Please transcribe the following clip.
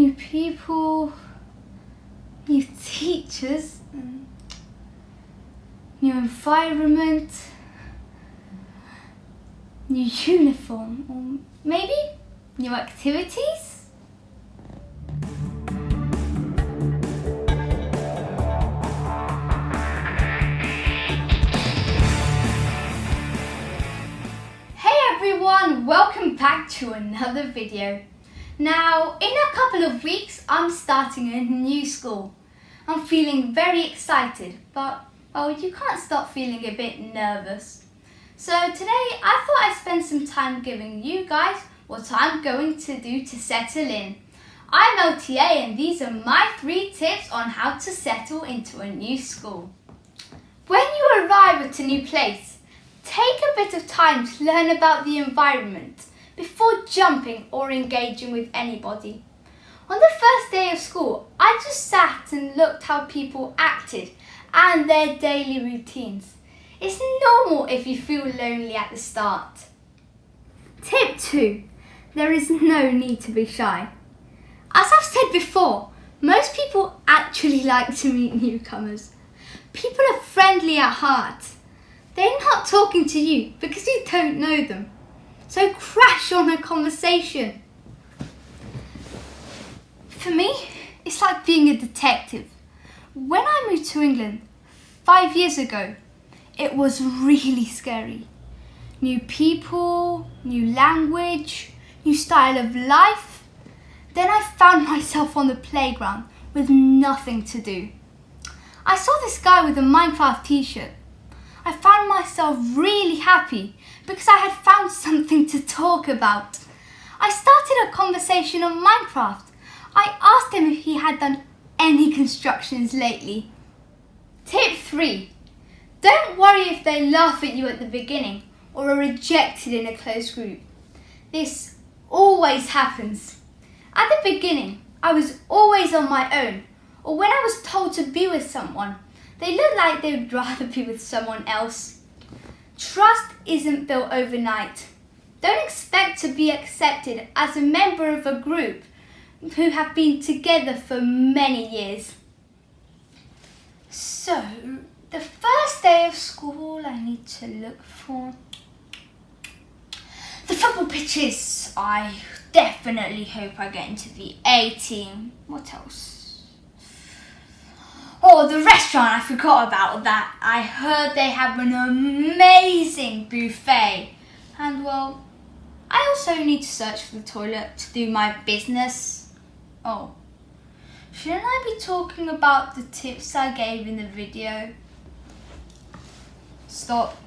new people, new teachers, new environment, new uniform, or maybe new activities? Hey everyone, welcome back to another video. Now, in a couple of weeks, I'm starting a new school. I'm feeling very excited, but you can't stop feeling a bit nervous. So today, I thought I'd spend some time giving you guys what I'm going to do to settle in. I'm LTA and these are my 3 tips on how to settle into a new school. When you arrive at a new place, take a bit of time to learn about the environment before jumping or engaging with anybody. On the first day of school, I just sat and looked how people acted and their daily routines. It's normal if you feel lonely at the start. Tip 2. There is no need to be shy. As I've said before, most people actually like to meet newcomers. People are friendly at heart. They're not talking to you because you don't know them. So crash on a conversation. For me, it's like being a detective. When I moved to England 5 years ago, it was really scary. New people, new language, new style of life. Then I found myself on the playground with nothing to do. I saw this guy with a Minecraft t-shirt. I found myself really happy because I had found something to talk about. I started a conversation on Minecraft. I asked him if he had done any constructions lately. Tip 3. Don't worry if they laugh at you at the beginning or are rejected in a closed group. This always happens. At the beginning, I was always on my own, or when I was told to be with someone, they looked like they would rather be with someone else. Trust isn't built overnight. Don't expect to be accepted as a member of a group who have been together for many years. So, the first day of school I need to look for the football pitches. I definitely hope I get into the A team. What else? Oh, the restaurant, I forgot about that. I heard they have an amazing buffet. And well, I also need to search for the toilet to do my business. Oh, shouldn't I be talking about the tips I gave in the video? Stop.